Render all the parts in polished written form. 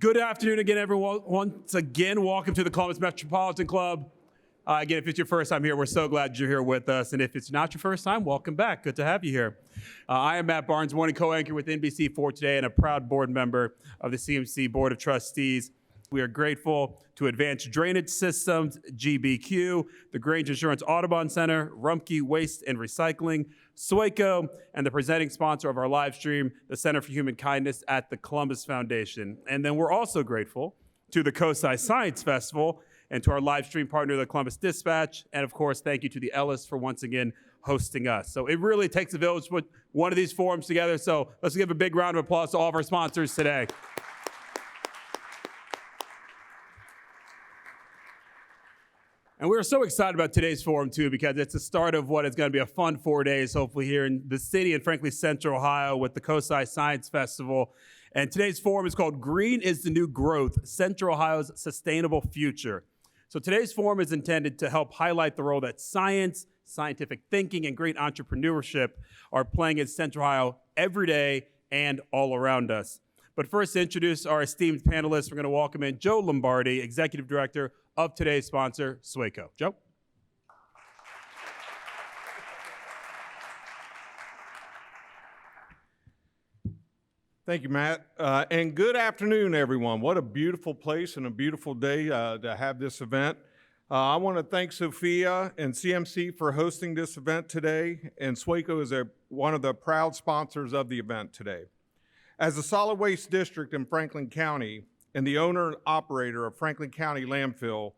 Good afternoon again, everyone. Once again, welcome to the Columbus Metropolitan Club. Again, if it's your first time here, we're so glad you're here with us. And if it's not your first time, welcome back. Good to have you here. I am Matt Barnes, morning co-anchor with NBC4 Today and a proud board member of the CMC Board of Trustees. We are grateful to Advanced Drainage Systems, GBQ, the Grange Insurance Audubon Center, Rumpke Waste and Recycling, SWACO, and the presenting sponsor of our live stream, the Center for Human Kindness at the Columbus Foundation. And then we're also grateful to the COSI Science Festival and to our live stream partner, the Columbus Dispatch. And of course, thank you to the Ellis for once again hosting us. So it really takes a village to put one of these forums together. So let's give a big round of applause to all of our sponsors today. And we're so excited about today's forum, too, because it's the start of what is going to be a fun 4 days, hopefully, here in the city and, frankly, Central Ohio with the COSI Science Festival. And today's forum is called Green is the New Growth, Central Ohio's Sustainable Future. So today's forum is intended to help highlight the role that science, scientific thinking, and great entrepreneurship are playing in Central Ohio every day and all around us. But first, to introduce our esteemed panelists, we're going to welcome in Joe Lombardi, Executive Director of today's sponsor, SWACO. Joe? Thank you, Matt. And good afternoon, everyone. What a beautiful place and a beautiful day to have this event. I want to thank Sophia and CMC for hosting this event today, and SWACO is one of the proud sponsors of the event today. As a solid waste district in Franklin County and the owner and operator of Franklin County Landfill,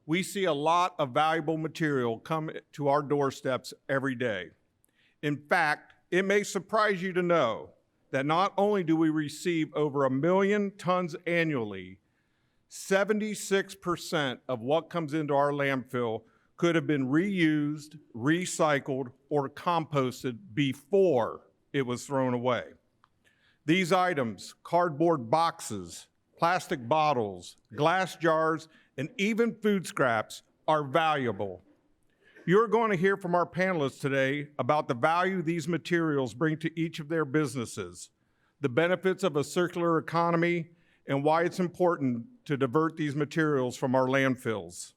we see a lot of valuable material come to our doorsteps every day. In fact, it may surprise you to know that not only do we receive over 1 million tons annually, 76% of what comes into our landfill could have been reused, recycled, or composted before it was thrown away. These items, cardboard boxes, plastic bottles, glass jars, and even food scraps are valuable. You're going to hear from our panelists today about the value these materials bring to each of their businesses, the benefits of a circular economy, and why it's important to divert these materials from our landfills.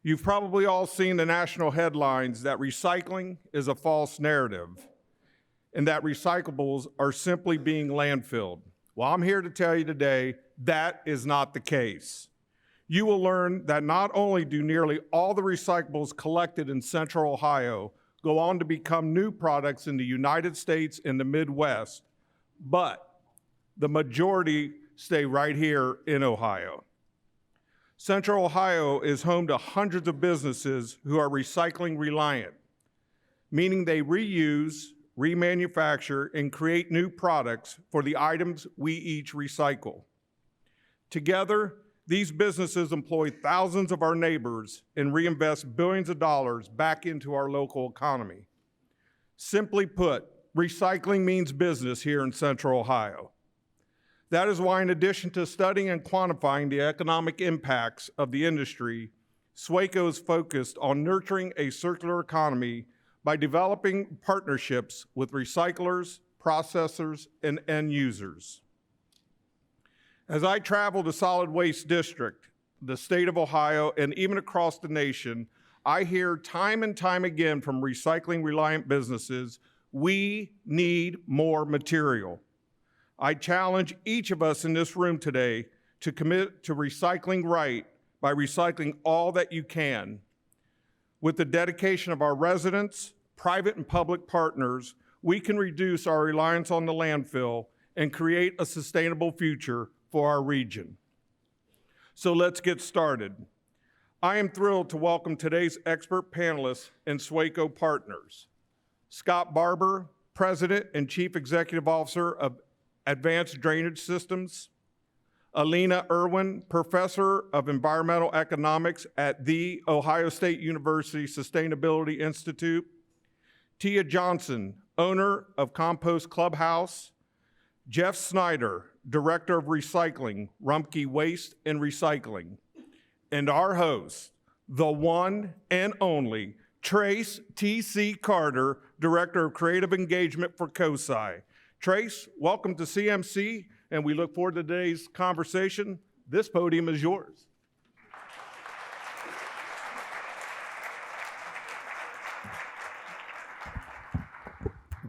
You've probably all seen the national headlines that recycling is a false narrative and that recyclables are simply being landfilled. Well, I'm here to tell you today that is not the case. You will learn that not only do nearly all the recyclables collected in Central Ohio go on to become new products in the United States and the Midwest, but the majority stay right here in Ohio. Central Ohio is home to hundreds of businesses who are recycling reliant, meaning they reuse, remanufacture, and create new products for the items we each recycle. Together, these businesses employ thousands of our neighbors and reinvest billions of dollars back into our local economy. Simply put, recycling means business here in Central Ohio. That is why, in addition to studying and quantifying the economic impacts of the industry, SWACO is focused on nurturing a circular economy by developing partnerships with recyclers, processors, and end users. As I travel the solid waste district, the state of Ohio, and even across the nation, I hear time and time again from recycling reliant businesses, we need more material. I challenge each of us in this room today to commit to recycling right by recycling all that you can. With the dedication of our residents, private and public partners, we can reduce our reliance on the landfill and create a sustainable future for our region. So let's get started. I am thrilled to welcome today's expert panelists and SWACO partners. Scott Barber, President and Chief Executive Officer of Advanced Drainage Systems. Alina Irwin, Professor of Environmental Economics at The Ohio State University Sustainability Institute. Tia Johnson, owner of Compost Clubhouse. Jeff Snyder, Director of Recycling, Rumpke Waste and Recycling. And our host, the one and only Trace T.C. Carter, Director of Creative Engagement for COSI. Trace, welcome to CMC, and we look forward to today's conversation. This podium is yours.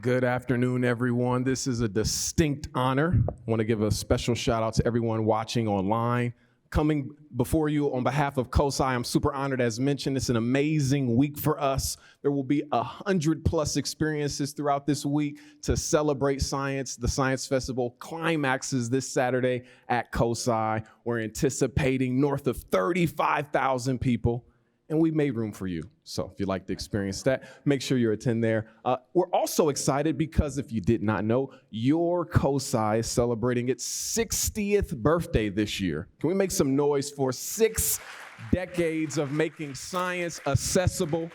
Good afternoon, everyone. This is a distinct honor. I want to give a special shout out to everyone watching online. Coming before you on behalf of COSI, I'm super honored. As mentioned, it's an amazing week for us. There will be 100+ experiences throughout this week to celebrate science. The Science Festival climaxes this Saturday at COSI. We're anticipating north of 35,000 people. And we made room for you. So if you'd like to experience that, make sure you attend there. We're also excited because if you did not know, your COSI is celebrating its 60th birthday this year. Can we make some noise for 6 decades of making science accessible?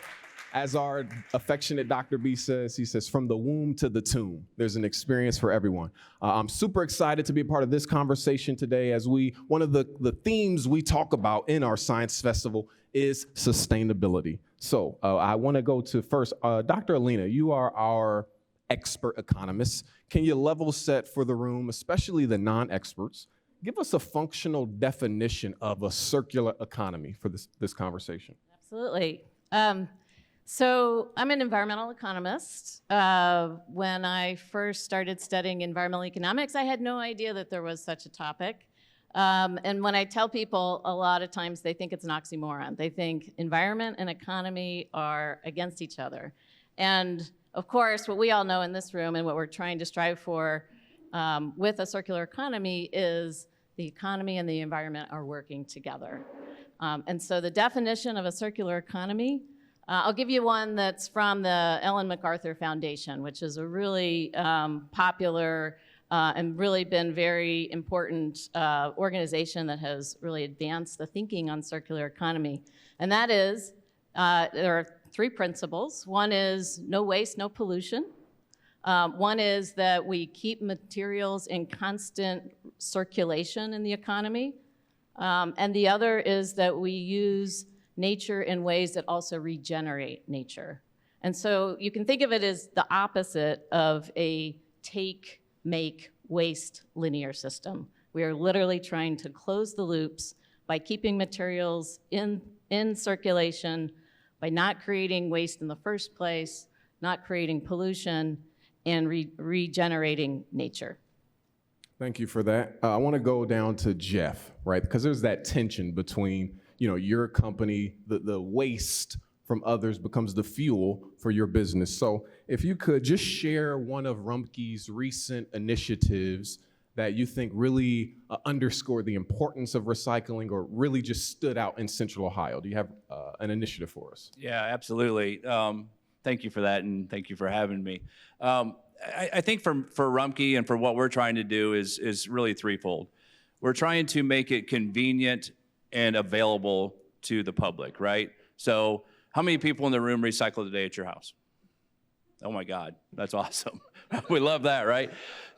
As our affectionate Dr. B says, he says, from the womb to the tomb, there's an experience for everyone. I'm super excited to be a part of this conversation today as one of the themes we talk about in our Science Festival is sustainability. So I want to go to first, Dr. Alina, you are our expert economist. Can you level set for the room, especially the non-experts? Give us a functional definition of a circular economy for this conversation. Absolutely. So I'm an environmental economist. When I first started studying environmental economics, I had no idea that there was such a topic. And when I tell people, a lot of times they think it's an oxymoron. They think environment and economy are against each other. And of course, what we all know in this room and what we're trying to strive for with a circular economy is the economy and the environment are working together. And so the definition of a circular economy, I'll give you one that's from the Ellen MacArthur Foundation, which is a really popular and really been very important organization that has really advanced the thinking on circular economy. And that is, there are 3 principles. One is no waste, no pollution. One is that we keep materials in constant circulation in the economy. And the other is that we use nature in ways that also regenerate nature. And so you can think of it as the opposite of a take, make, waste linear system. We are literally trying to close the loops by keeping materials in circulation, by not creating waste in the first place, not creating pollution, and regenerating nature. Thank you for that. I want to go down to Jeff, right? Because there's that tension between, your company, the waste from others becomes the fuel for your business. So if you could just share one of Rumpke's recent initiatives that you think really underscore the importance of recycling or really just stood out in Central Ohio. Do you have an initiative for us? Yeah, absolutely. Thank you for that, and thank you for having me. I think for Rumpke and for what we're trying to do is really threefold. We're trying to make it convenient and available to the public, right? So how many people in the room recycle today at your house? Oh my God, that's awesome. We love that, right?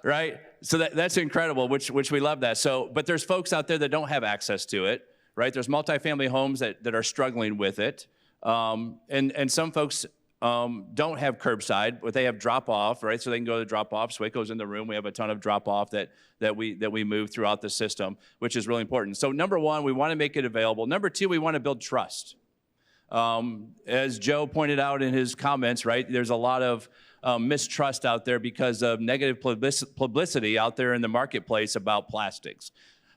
Right? So that's incredible, which we love that. So, but there's folks out there that don't have access to it, right? There's multifamily homes that are struggling with it. And some folks don't have curbside, but they have drop-off, right? So they can go to drop-off. Swaco's in the room. We have a ton of drop-off that we move throughout the system, which is really important. So number one, we want to make it available. Number two, we want to build trust. As Joe pointed out in his comments, right, there's a lot of mistrust out there because of negative publicity out there in the marketplace about plastics.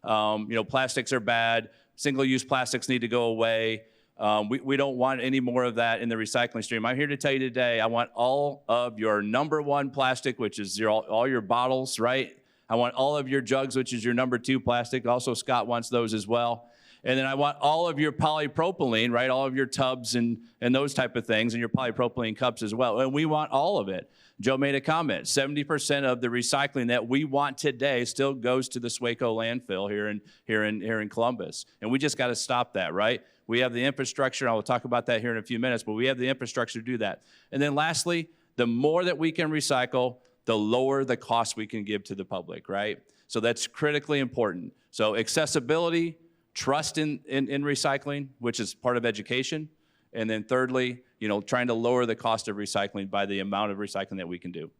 Plastics are bad. Single-use plastics need to go away. We don't want any more of that in the recycling stream. I'm here to tell you today, I want all of your number one plastic, which is all your bottles, right? I want all of your jugs, which is your number two plastic. Also, Scott wants those as well. And then I want all of your polypropylene, right? All of your tubs and those type of things, and your polypropylene cups as well. And we want all of it. Joe made a comment, 70% of the recycling that we want today still goes to the Swaco landfill here in Columbus. And we just got to stop that, right? We have the infrastructure, I will talk about that here in a few minutes, but we have the infrastructure to do that. And then lastly, the more that we can recycle, the lower the cost we can give to the public, right? So that's critically important. So accessibility, trust in recycling, which is part of education. And then thirdly, trying to lower the cost of recycling by the amount of recycling that we can do.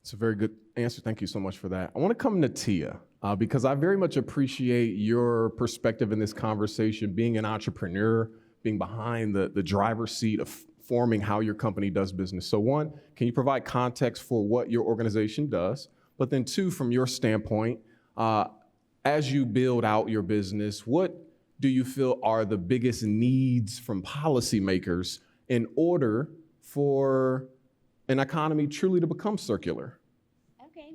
It's a very good answer. Thank you so much for that. I want to come to Tia because I very much appreciate your perspective in this conversation, being an entrepreneur, being behind the driver's seat of forming how your company does business. So one, can you provide context for what your organization does? But then two, from your standpoint, as you build out your business, what do you feel are the biggest needs from policymakers in order for an economy truly to become circular? Okay.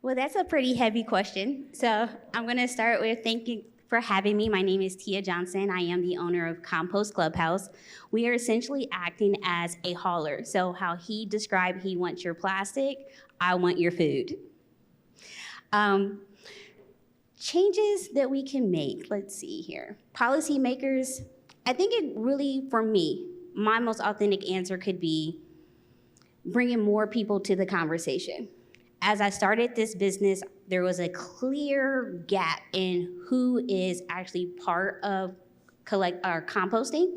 Well, that's a pretty heavy question. So I'm going to start with thank you for having me. My name is Tia Johnson. I am the owner of Compost Clubhouse. We are essentially acting as a hauler. So how he described he wants your plastic, I want your food. Changes that we can make, let's see here. Policymakers, I think it really, for me, my most authentic answer could be bringing more people to the conversation. As I started this business, there was a clear gap in who is actually part of composting.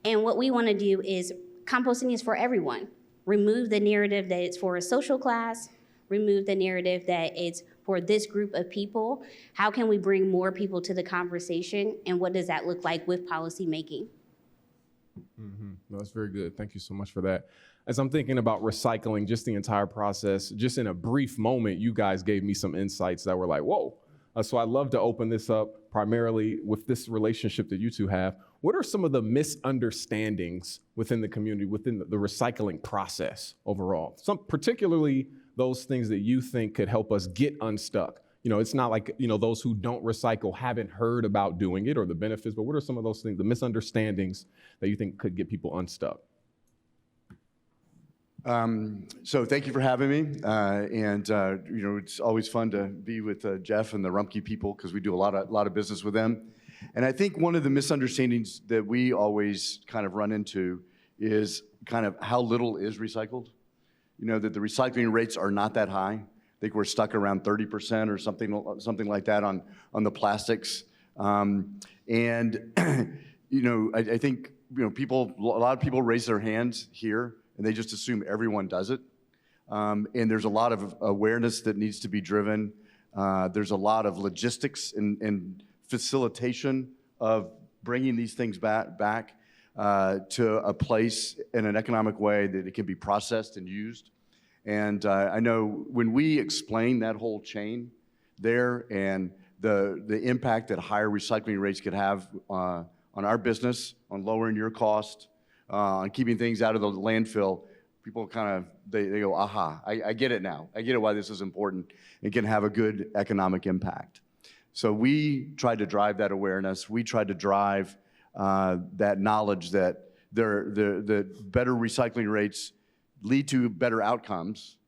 And what we want to do is composting is for everyone. Remove the narrative that it's for a social class, remove the narrative that it's for this group of people. How can we bring more people to the conversation, and what does that look like with policy making? No, that's very good. Thank you so much for that. As I'm thinking about recycling, just the entire process, just in a brief moment, you guys gave me some insights that were like, whoa. So I'd love to open this up primarily with this relationship that you two have. What are some of the misunderstandings within the community, within the recycling process overall? Some, particularly those things that you think could help us get unstuck. You know, it's not like, you know, those who don't recycle haven't heard about doing it or the benefits, but what are some of those things, the misunderstandings that you think could get people unstuck? So thank you for having me. You know, it's always fun to be with Jeff and the Rumpke people because we do a lot of business with them. And I think one of the misunderstandings that we always kind of run into is kind of how little is recycled. You know, that the recycling rates are not that high. I think we're stuck around 30% or something like that on the plastics. You know, I think, you know, a lot of people raise their hands here and they just assume everyone does it. And there's a lot of awareness that needs to be driven. There's a lot of logistics and facilitation of bringing these things back to a place in an economic way that it can be processed and used. And I know when we explain that whole chain there and the impact that higher recycling rates could have on our business, on lowering your cost, on keeping things out of the landfill, people kind of, they go, aha, I get it now. I get it why this is important. It can have a good economic impact. So we tried to drive that awareness. We tried to drive that knowledge that the better recycling rates lead to better outcomes,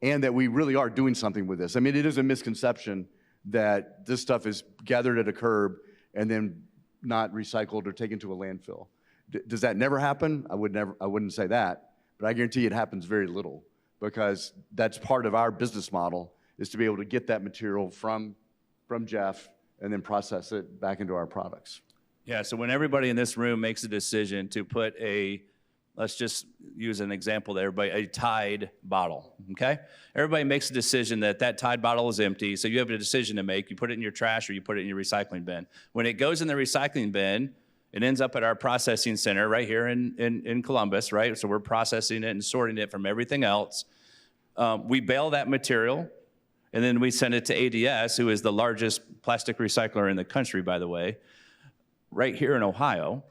and that we really are doing something with this. I mean, it is a misconception that this stuff is gathered at a curb and then not recycled or taken to a landfill. Does that never happen? I wouldn't say that, but I guarantee it happens very little, because that's part of our business model, is to be able to get that material from Jeff and then process it back into our products. Yeah, so when everybody in this room makes a decision to put let's just use an example there, a Tide bottle, okay? Everybody makes a decision that Tide bottle is empty, so you have a decision to make. You put it in your trash or you put it in your recycling bin. When it goes in the recycling bin, it ends up at our processing center right here in Columbus, right? So we're processing it and sorting it from everything else. We bale that material, and then we send it to ADS, who is the largest plastic recycler in the country, by the way, right here in Ohio.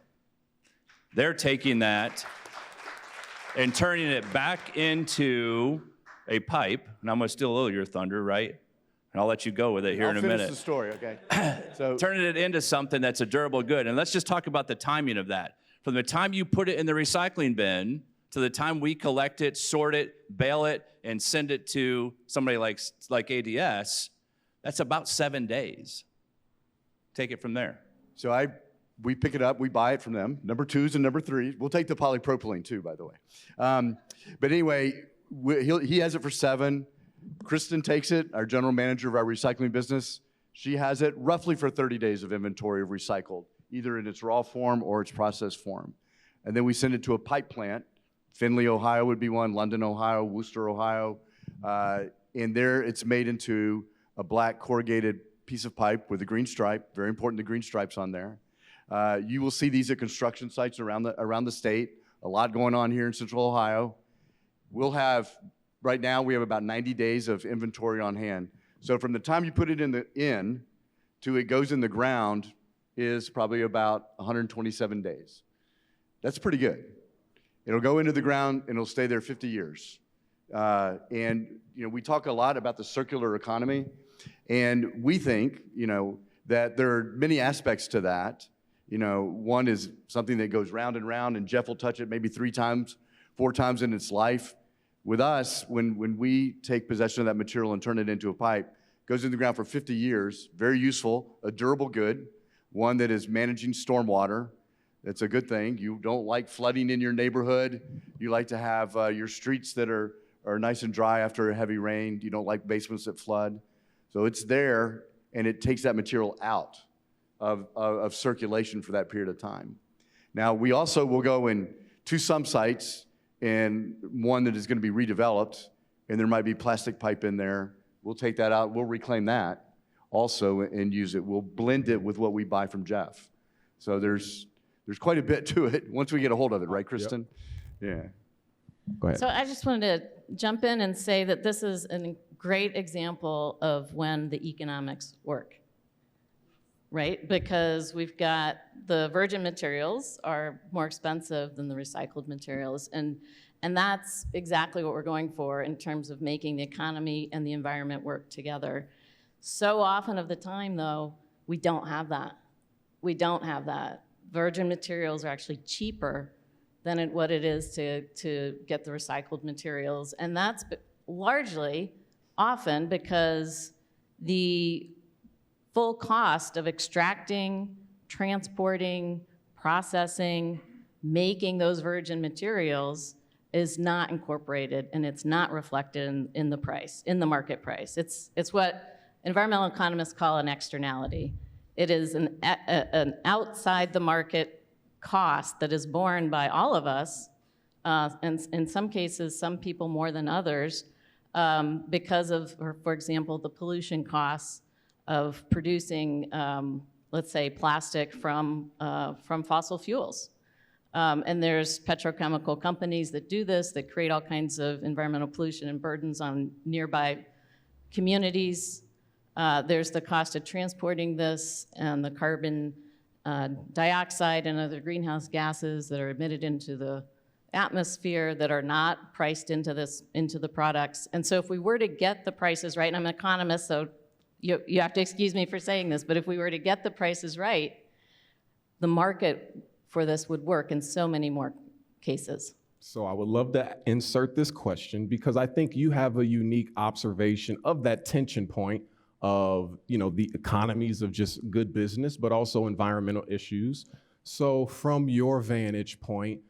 They're taking that and turning it back into a pipe. And I'm gonna steal a little of your thunder, right? And I'll let you go with it here in a minute. I'll finish the story, okay? So turning it into something that's a durable good. And let's just talk about the timing of that. From the time you put it in the recycling bin to the time we collect it, sort it, bale it, and send it to somebody like ADS, that's about 7 days. Take it from there. So we pick it up, we buy it from them, number 2s and number 3s. We'll take the polypropylene too, by the way. But anyway, he has it for 7. Kristen takes it, our general manager of our recycling business. She has it roughly for 30 days of inventory of recycled, either in its raw form or its processed form. And then we send it to a pipe plant Findlay, Ohio would be one, London, Ohio, Worcester, Ohio. And there it's made into a black corrugated piece of pipe with a green stripe, very important, the green stripes on there. You will see these at construction sites around the state, a lot going on here in Central Ohio. We'll have, right now, we have about 90 days of inventory on hand. So from the time you put it in to it goes in the ground is probably about 127 days. That's pretty good. It'll go into the ground and it'll stay there 50 years. And we talk a lot about the circular economy, and we think that there are many aspects to that. One is something that goes round and round, and Jeff will touch it maybe 3 times, 4 times in its life. With us, when we take possession of that material and turn it into a pipe, it goes in the ground for 50 years, very useful, a durable good, one that is managing stormwater. That's a good thing. You don't like flooding in your neighborhood. You like to have your streets that are nice and dry after a heavy rain. You don't like basements that flood. So it's there, and it takes that material out of circulation for that period of time. Now, we also will go to some sites, and one that is going to be redeveloped, and there might be plastic pipe in there. We'll take that out. We'll reclaim that also and use it. We'll blend it with what we buy from Jeff. So there's quite a bit to it once we get a hold of it, right, Kristen? Yep. Yeah. Go ahead. So I just wanted to jump in and say that this is a great example of when the economics work, right? Because we've got the virgin materials are more expensive than the recycled materials, and that's exactly what we're going for in terms of making the economy and the environment work together. So often of the time, though, we don't have that. We don't have that. Virgin materials are actually cheaper than what it is to get the recycled materials. And that's largely often because the full cost of extracting, transporting, processing, making those virgin materials is not incorporated, and it's not reflected in the price, in the market price. It's what environmental economists call an externality. It is an outside the market cost that is borne by all of us, and in some cases, some people more than others, because of, for example, the pollution costs of producing, let's say, plastic from fossil fuels. And there's petrochemical companies that do this, that create all kinds of environmental pollution and burdens on nearby communities. There's the cost of transporting this and the carbon dioxide and other greenhouse gases that are emitted into the atmosphere that are not priced into the products. And so if we were to get the prices right, and I'm an economist, so you have to excuse me for saying this, but if we were to get the prices right, the market for this would work in so many more cases. So I would love to insert this question because I think you have a unique observation of that tension point of the economies of just good business, but also environmental issues. So from your vantage point,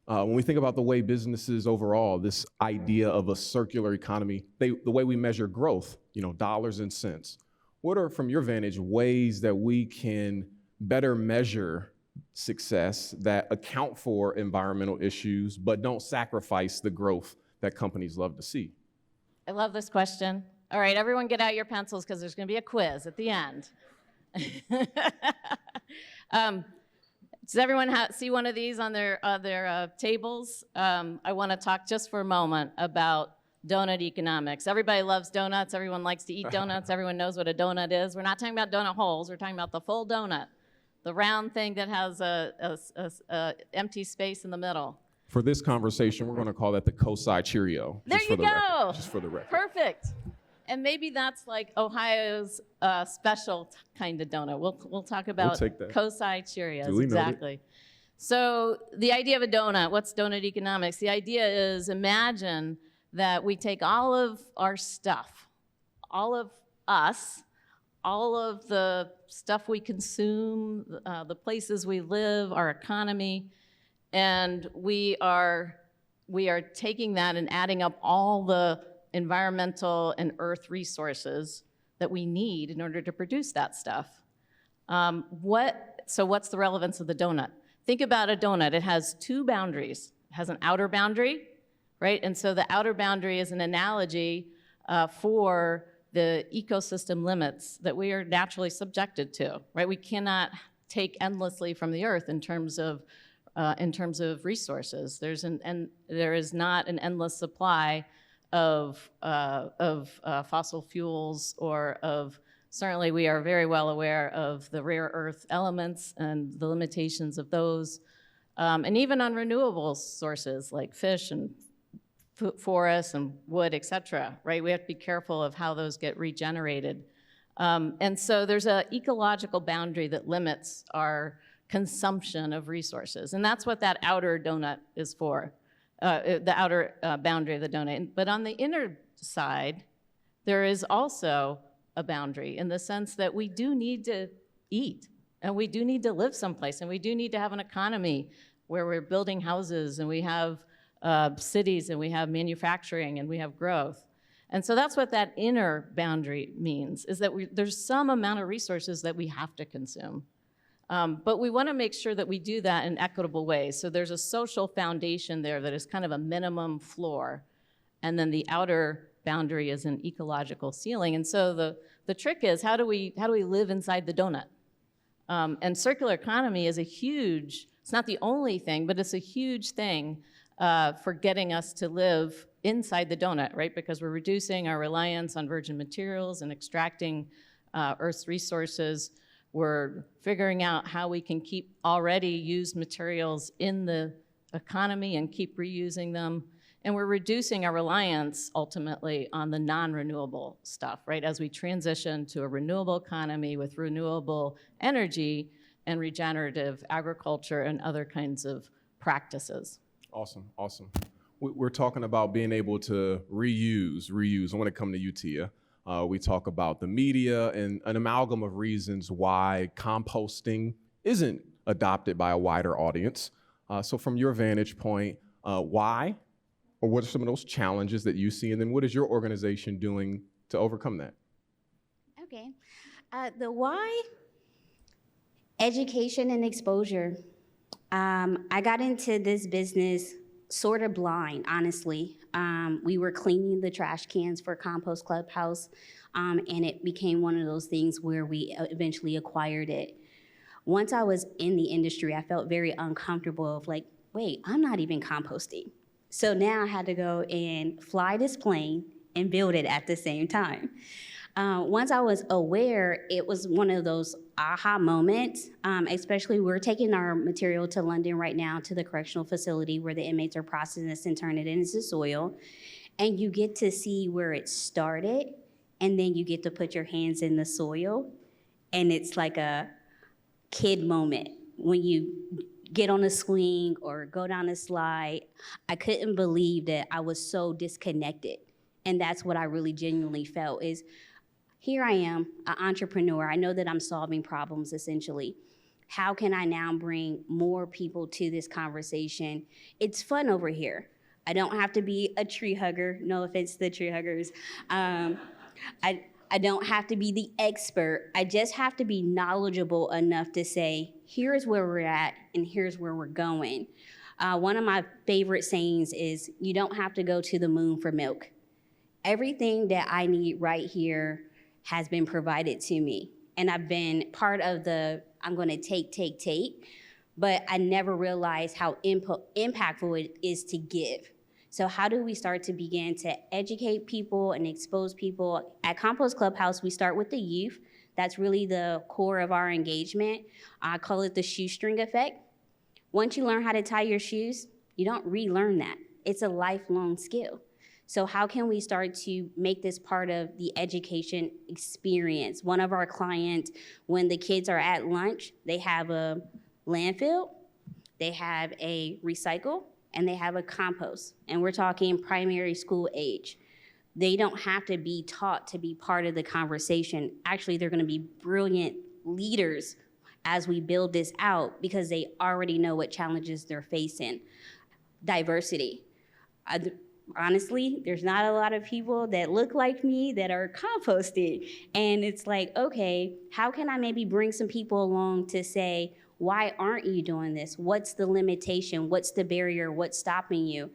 when we think about the way businesses overall, this idea of a circular economy, the way we measure growth, dollars and cents, what are, from your vantage, ways that we can better measure success that account for environmental issues, but don't sacrifice the growth that companies love to see? I love this question. All right, everyone get out your pencils because there's going to be a quiz at the end. Does everyone see one of these on their tables? I want to talk just for a moment about donut economics. Everybody loves donuts. Everyone likes to eat donuts. Everyone knows what a donut is. We're not talking about donut holes. We're talking about the full donut, the round thing that has a empty space in the middle. For this conversation, we're going to call that the COSI Cheerio. There you go. Just for the record. Perfect. And maybe that's like Ohio's special kind of donut. We'll talk about COSI Cheerios. Duly exactly. Noted. So the idea of a donut, what's donut economics? The idea is, imagine that we take all of our stuff, all of us, all of the stuff we consume, the places we live, our economy, and we are taking that and adding up all the environmental and earth resources that we need in order to produce that stuff. So what's the relevance of the donut? Think about a donut. It has 2 boundaries. has an outer boundary, right? And so the outer boundary is an analogy for the ecosystem limits that we are naturally subjected to, right? We cannot take endlessly from the earth in terms of resources. There is not an endless supply of fossil fuels or of, certainly we are very well aware of the rare earth elements and the limitations of those, and even on renewable sources like fish and forests and wood, et cetera, right? We have to be careful of how those get regenerated. And so there's an ecological boundary that limits our consumption of resources. And that's what that outer donut is for, the outer boundary of the donut. But on the inner side, there is also a boundary in the sense that we do need to eat, and we do need to live someplace, and we do need to have an economy where we're building houses, and we have cities, and we have manufacturing, and we have growth. And so that's what that inner boundary means, is that there's some amount of resources that we have to consume. But we want to make sure that we do that in equitable ways. So there's a social foundation there that is kind of a minimum floor, and then the outer boundary is an ecological ceiling. And so the trick is, how do we live inside the donut? And circular economy is a huge, it's not the only thing, but it's a huge thing for getting us to live inside the donut, right? Because we're reducing our reliance on virgin materials and extracting Earth's resources. We're figuring out how we can keep already used materials in the economy and keep reusing them. And we're reducing our reliance ultimately on the non-renewable stuff, right? As we transition to a renewable economy with renewable energy and regenerative agriculture and other kinds of practices. Awesome, awesome. We're talking about being able to reuse. I want to come to you, Tia. We talk about the media and an amalgam of reasons why composting isn't adopted by a wider audience. So from your vantage point, why, or what are some of those challenges that you see, and then what is your organization doing to overcome that? Okay. The why, education and exposure. I got into this business sort of blind, honestly. We were cleaning the trash cans for Compost Clubhouse, and it became one of those things where we eventually acquired it. Once I was in the industry, I felt very uncomfortable of like, wait, I'm not even composting. So now I had to go and fly this plane and build it at the same time. Once I was aware, it was one of those aha moments, especially we're taking our material to London right now to the correctional facility where the inmates are processing this and turn it into soil. And you get to see where it started, and then you get to put your hands in the soil. And it's like a kid moment when you get on a swing or go down a slide. I couldn't believe that I was so disconnected. And that's what I really genuinely felt is, here I am, an entrepreneur. I know that I'm solving problems, essentially. How can I now bring more people to this conversation? It's fun over here. I don't have to be a tree hugger. No offense to the tree huggers. I don't have to be the expert. I just have to be knowledgeable enough to say, here's where we're at and here's where we're going. One of my favorite sayings is, you don't have to go to the moon for milk. Everything that I need right here has been provided to me. And I've been part of the, I'm gonna take, but I never realized how impactful it is to give. So how do we start to begin to educate people and expose people? At Compost Clubhouse, we start with the youth. That's really the core of our engagement. I call it the shoestring effect. Once you learn how to tie your shoes, you don't relearn that. It's a lifelong skill. So how can we start to make this part of the education experience? One of our clients, when the kids are at lunch, they have a landfill, they have a recycle, and they have a compost. And we're talking primary school age. They don't have to be taught to be part of the conversation. Actually, they're gonna be brilliant leaders as we build this out because they already know what challenges they're facing. Diversity. Honestly, there's not a lot of people that look like me that are composting. And it's like, okay, how can I maybe bring some people along to say, Why aren't you doing this? What's the limitation? What's the barrier? What's stopping you?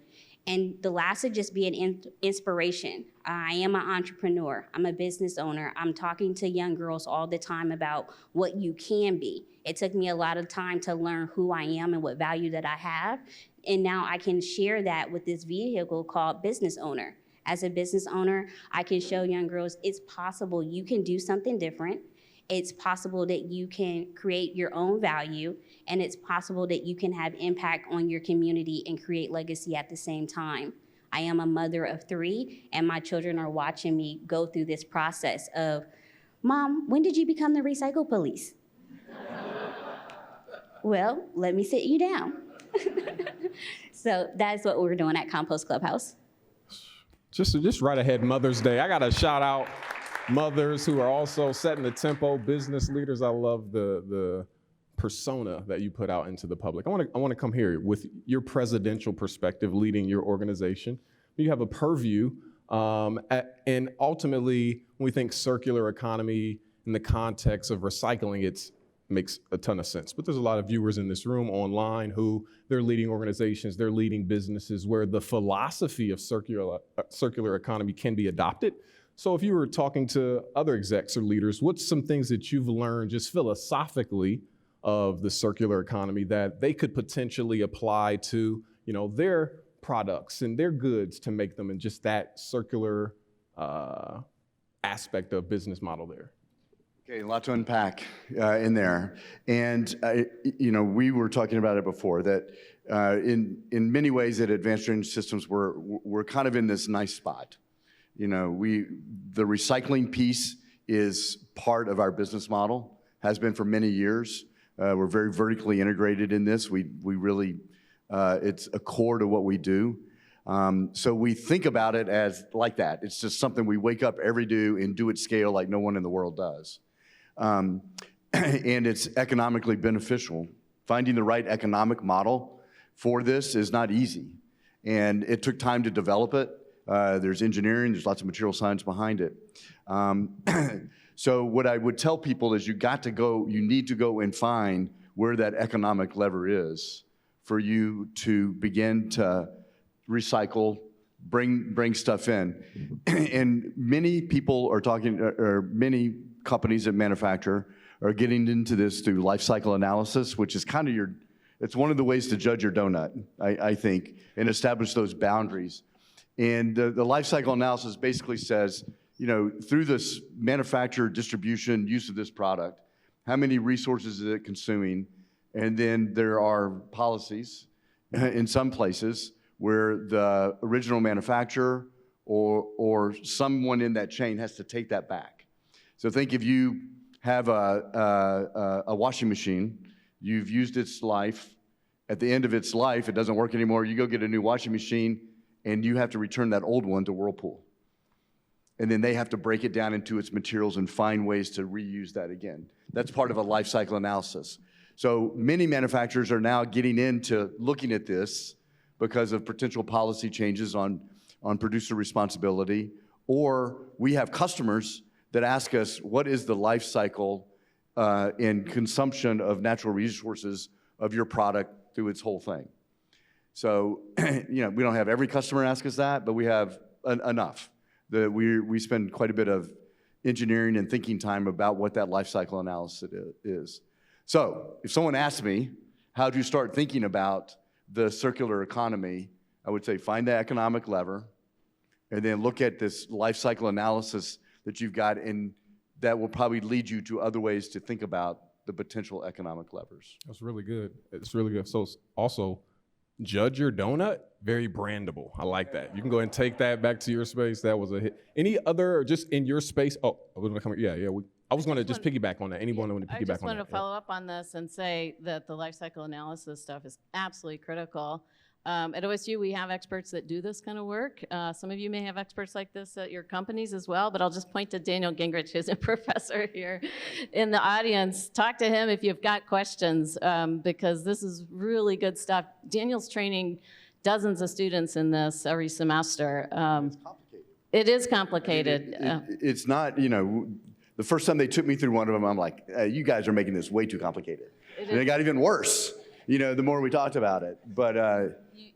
And the last would just be an inspiration. I am an entrepreneur. I'm a business owner. I'm talking to young girls all the time about what you can be. It took me a lot of time to learn who I am and what value that I have. And now I can share that with this vehicle called Business Owner. As a business owner, I can show young girls it's possible you can do something different. It's possible that you can create your own value, and it's possible that you can have impact on your community and create legacy at the same time. I am a mother of 3, and my children are watching me go through this process of, Mom, when did you become the recycle police? Well, let me sit you down. So that's what we're doing at Compost Clubhouse. Just right ahead Mother's Day. I got to shout out mothers who are also setting the tempo, business leaders. I love the persona that you put out into the public. I want to come here with your presidential perspective leading your organization. You have a purview, and ultimately, when we think circular economy in the context of recycling, it makes a ton of sense. But there's a lot of viewers in this room online who they're leading organizations, they're leading businesses where the philosophy of circular economy can be adopted. So if you were talking to other execs or leaders, what's some things that you've learned just philosophically of the circular economy that they could potentially apply to, their products and their goods to make them in just that circular aspect of business model there? Okay, a lot to unpack in there. And, we were talking about it before, that in many ways at Advanced Drainage Systems, we're kind of in this nice spot. The recycling piece is part of our business model, has been for many years. We're very vertically integrated in this. We really, it's a core to what we do. So we think about it as like that. It's just something we wake up every day and do at scale like no one in the world does. And it's economically beneficial. Finding the right economic model for this is not easy. And it took time to develop it. There's engineering, there's lots of material science behind it. So what I would tell people is you need to go and find where that economic lever is for you to begin to recycle, bring stuff in. And many people are talking, or many companies that manufacture are getting into this through life cycle analysis, which is kind of it's one of the ways to judge your donut, I think, and establish those boundaries. And the life cycle analysis basically says, through this manufacture, distribution, use of this product, how many resources is it consuming? And then there are policies in some places where the original manufacturer or someone in that chain has to take that back. So think if you have a washing machine, you've used its life. At the end of its life, it doesn't work anymore. You go get a new washing machine, and you have to return that old one to Whirlpool. And then they have to break it down into its materials and find ways to reuse that again. That's part of a life cycle analysis. So many manufacturers are now getting into looking at this because of potential policy changes on producer responsibility, or we have customers that ask us, what is the life cycle and consumption of natural resources of your product through its whole thing? So, we don't have every customer ask us that, but we have enough that we spend quite a bit of engineering and thinking time about what that life cycle analysis is. So, if someone asks me, how do you start thinking about the circular economy, I would say find the economic lever, and then look at this life cycle analysis that you've got, and that will probably lead you to other ways to think about the potential economic levers. That's really good. It's really good. So also, judge your donut, very brandable. I like that. You can go ahead and take that back to your space. That was a hit. Any other, just in your space? Oh, we're gonna come. Yeah. I was going to just piggyback on that. Anyone want to piggyback on that? I just want to follow up on this and say that the life cycle analysis stuff is absolutely critical. At OSU, we have experts that do this kind of work. Some of you may have experts like this at your companies as well, but I'll just point to Daniel Gingrich, who's a professor here in the audience. Talk to him if you've got questions, because this is really good stuff. Daniel's training dozens of students in this every semester. It's complicated. It is complicated. It's not, the first time they took me through one of them, I'm like, you guys are making this way too complicated. And it got even worse, the more we talked about it. But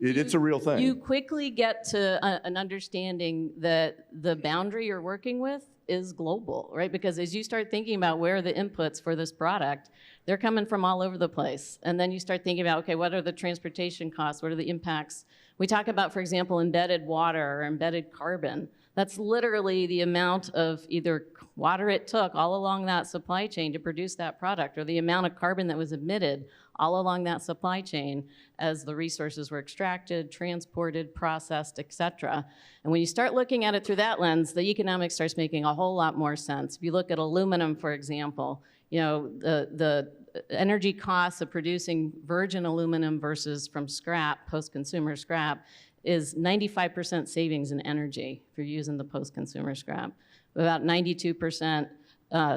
it's a real thing. You quickly get to an understanding that the boundary you're working with is global, right? Because as you start thinking about where are the inputs for this product, they're coming from all over the place. And then you start thinking about, okay, what are the transportation costs? What are the impacts? We talk about, for example, embedded water or embedded carbon. That's literally the amount of either water it took all along that supply chain to produce that product, or the amount of carbon that was emitted all along that supply chain as the resources were extracted, transported, processed, et cetera. And when you start looking at it through that lens, the economics starts making a whole lot more sense. If you look at aluminum, for example, the energy costs of producing virgin aluminum versus from scrap, post-consumer scrap, is 95% savings in energy if you're using the post-consumer scrap, about 92%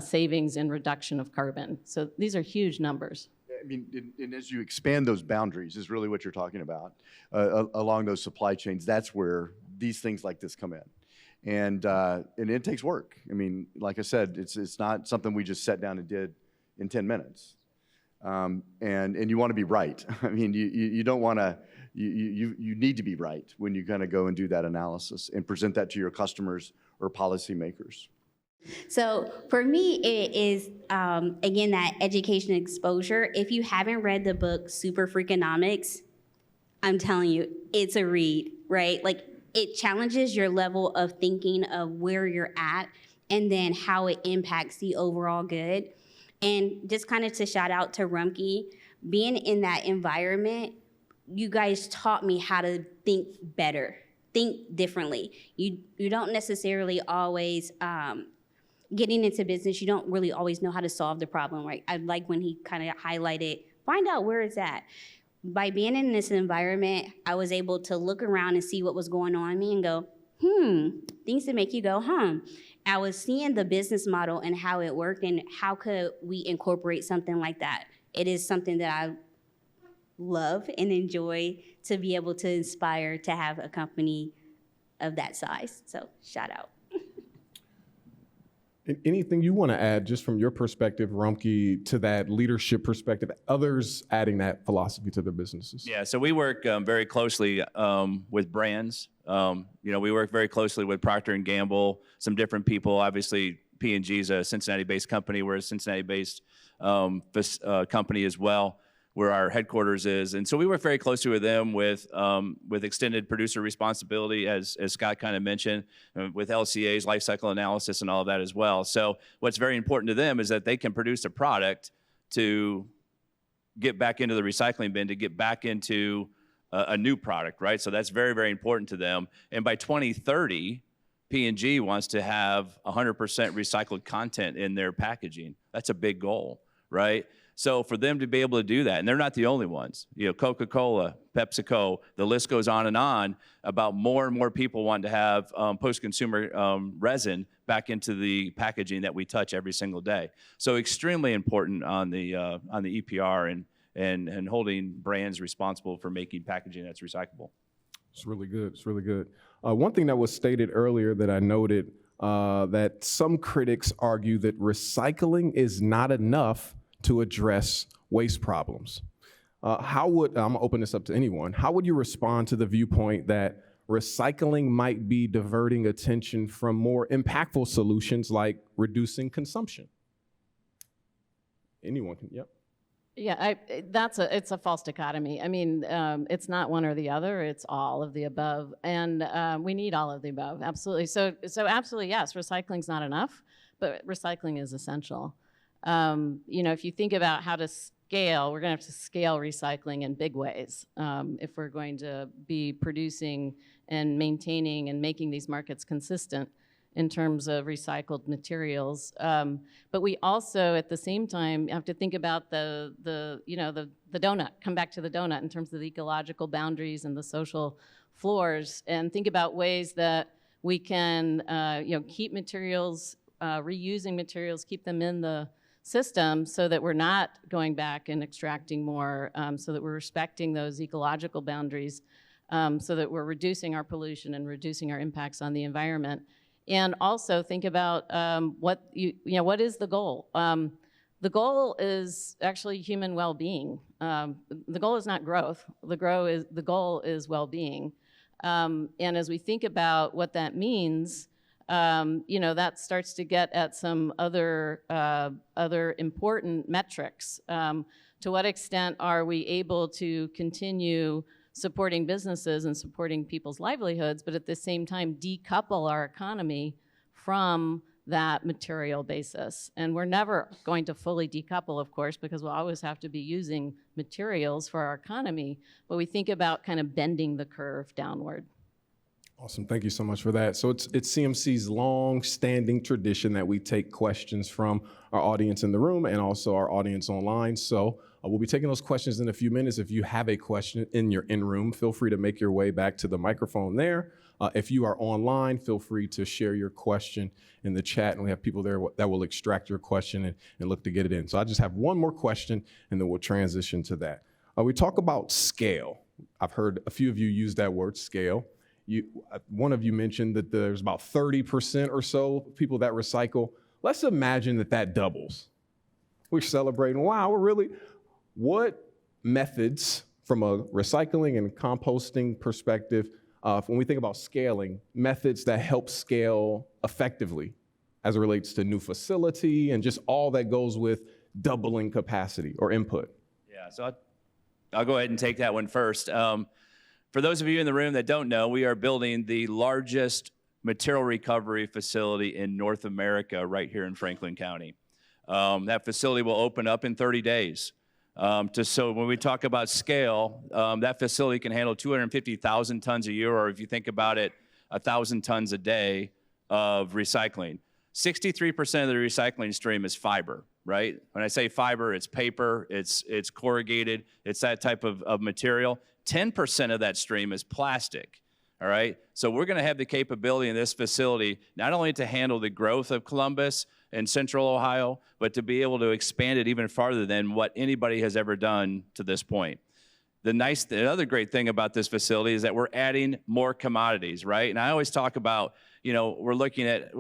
savings in reduction of carbon. So these are huge numbers. I mean, and as you expand those boundaries is really what you're talking about, along those supply chains, that's where these things like this come in. And it takes work. I mean, like I said, it's not something we just sat down and did in 10 minutes. And you want to be right. I mean, you don't want to, you need to be right when you kind of go and do that analysis and present that to your customers or policymakers. So for me, it is, again, that education exposure. If you haven't read the book Super Freakonomics, I'm telling you, it's a read, right? Like, it challenges your level of thinking of where you're at and then how it impacts the overall good. And just kind of to shout out to Rumpke, being in that environment, you guys taught me how to think better, think differently. You don't necessarily always, getting into business, you don't really always know how to solve the problem, right? I like when he kind of highlighted, find out where it's at. By being in this environment, I was able to look around and see what was going on in me and go, things that make you go, I was seeing the business model and how it worked and how could we incorporate something like that. It is something that I love and enjoy to be able to inspire to have a company of that size. So shout out. Anything you want to add, just from your perspective, Rumpke, to that leadership perspective, others adding that philosophy to their businesses? Yeah, so we work very closely with brands. We work very closely with Procter & Gamble, some different people. Obviously, P&G is a Cincinnati-based company. We're a Cincinnati-based company as well, where our headquarters is. And so we work very closely with them with extended producer responsibility, as Scott kind of mentioned, with LCAs, life cycle analysis, and all of that as well. So what's very important to them is that they can produce a product to get back into the recycling bin, to get back into a new product, right? So that's very, very important to them. And by 2030, P&G wants to have 100% recycled content in their packaging. That's a big goal, right? So for them to be able to do that, and they're not the only ones, Coca-Cola, PepsiCo, the list goes on about more and more people wanting to have post-consumer resin back into the packaging that we touch every single day. So extremely important on the EPR and holding brands responsible for making packaging that's recyclable. It's really good. It's really good. One thing that was stated earlier that I noted, that some critics argue that recycling is not enough to address waste problems. I'm gonna open this up to anyone. How would you respond to the viewpoint that recycling might be diverting attention from more impactful solutions like reducing consumption? Anyone can, yep. Yeah, it's a false dichotomy. I mean, it's not one or the other, it's all of the above. And we need all of the above, absolutely. So absolutely, yes, recycling's not enough, but recycling is essential. If you think about how to scale, we're going to have to scale recycling in big ways if we're going to be producing and maintaining and making these markets consistent in terms of recycled materials. But we also, at the same time, have to think about the donut, come back to the donut in terms of the ecological boundaries and the social floors, and think about ways that we can keep materials, reusing materials, keep them in the system so that we're not going back and extracting more, so that we're respecting those ecological boundaries, so that we're reducing our pollution and reducing our impacts on the environment. And also think about what is the goal? The goal is actually human well-being. The goal is not growth. The goal is well-being. And as we think about what that means, that starts to get at some other important metrics. To what extent are we able to continue supporting businesses and supporting people's livelihoods, but at the same time decouple our economy from that material basis? And we're never going to fully decouple, of course, because we'll always have to be using materials for our economy, but we think about kind of bending the curve downward. Awesome, thank you so much for that. So it's CMC's long-standing tradition that we take questions from our audience in the room and also our audience online. So we'll be taking those questions in a few minutes. If you have a question in your in-room, feel free to make your way back to the microphone there. If you are online, feel free to share your question in the chat, and we have people there that will extract your question and look to get it in. So I just have one more question, and then we'll transition to that. We talk about scale. I've heard a few of you use that word, scale. One of you mentioned that there's about 30% or so people that recycle. Let's imagine that doubles. We're celebrating, wow, what methods from a recycling and composting perspective, when we think about scaling, methods that help scale effectively as it relates to new facility and just all that goes with doubling capacity or input? Yeah, so I'll go ahead and take that one first. For those of you in the room that don't know, we are building the largest material recovery facility in North America right here in Franklin County. That facility will open up in 30 days. So when we talk about scale, that facility can handle 250,000 tons a year, or if you think about it, 1,000 tons a day of recycling. 63% of the recycling stream is fiber, right? When I say fiber, it's paper, it's corrugated, it's that type of material. 10% of that stream is plastic, all right? So we're gonna have the capability in this facility not only to handle the growth of Columbus and Central Ohio, but to be able to expand it even farther than what anybody has ever done to this point. The other great thing about this facility is that we're adding more commodities, right? And I always talk about, we're looking at,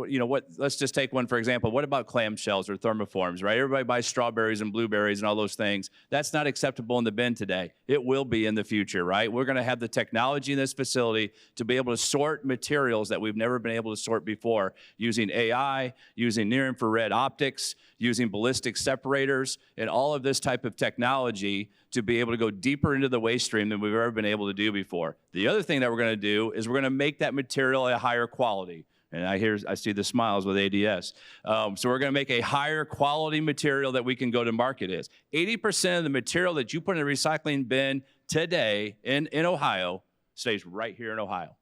let's just take one for example. What about clamshells or thermoforms, right? Everybody buys strawberries and blueberries and all those things. That's not acceptable in the bin today. It will be in the future, right? We're gonna have the technology in this facility to be able to sort materials that we've never been able to sort before using AI, using near-infrared optics, using ballistic separators, and all of this type of technology to be able to go deeper into the waste stream than we've ever been able to do before. The other thing that we're gonna do is we're gonna make that material a higher quality. And I see the smiles with ADS. So we're gonna make a higher quality material that we can go to market is. 80% of the material that you put in a recycling bin today in Ohio stays right here in Ohio.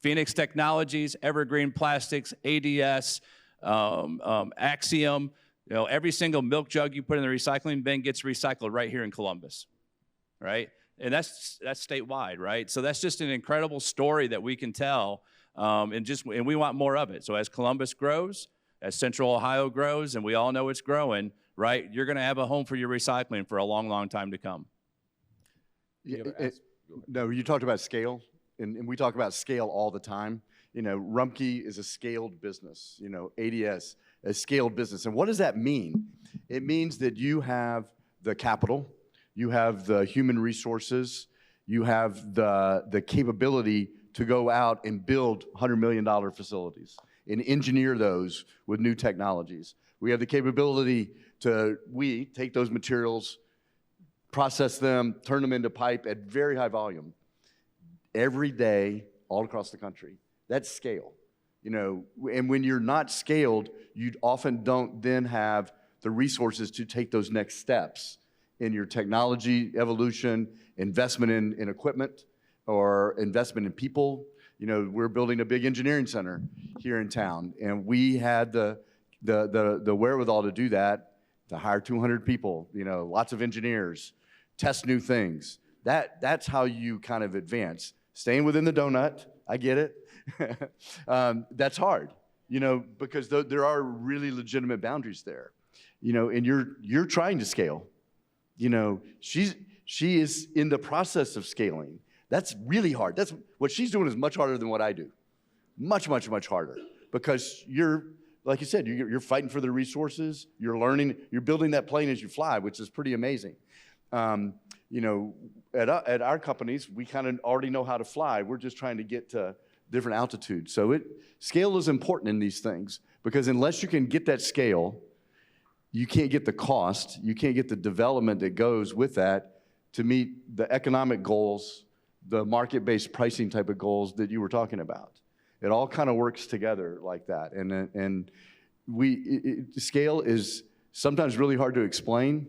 Phoenix Technologies, Evergreen Plastics, ADS, Axiom, every single milk jug you put in the recycling bin gets recycled right here in Columbus, right? And that's statewide, right? So that's just an incredible story that we can tell, and we want more of it. So as Columbus grows, as Central Ohio grows, and we all know it's growing, right? You're gonna have a home for your recycling for a long, long time to come. No, you talked about scale, and we talk about scale all the time. Rumpke is a scaled business, ADS, a scaled business. And what does that mean? It means that you have the capital, you have the human resources, you have the capability to go out and build $100 million facilities and engineer those with new technologies. We have the capability to take those materials, process them, turn them into pipe at very high volume every day all across the country. That's scale. And when you're not scaled, you often don't then have the resources to take those next steps in your technology evolution, investment in equipment, or investment in people. We're building a big engineering center here in town, and we had the wherewithal to do that, to hire 200 people, lots of engineers, test new things. That's how you kind of advance. Staying within the donut, I get it. That's hard, because there are really legitimate boundaries there, and you're trying to scale. She is in the process of scaling. That's really hard. That's what she's doing is much harder than what I do. Much, much, much harder, because you're like you said, you're fighting for the resources, you're learning, you're building that plane as you fly, which is pretty amazing. You know, at our companies, we kind of already know how to fly. We're just trying to get to different altitudes. So scale is important in these things, because unless you can get that scale, you can't get the cost, you can't get the development that goes with that to meet the economic goals, the market-based pricing type of goals that you were talking about. It all kind of works together like that. And scale is sometimes really hard to explain,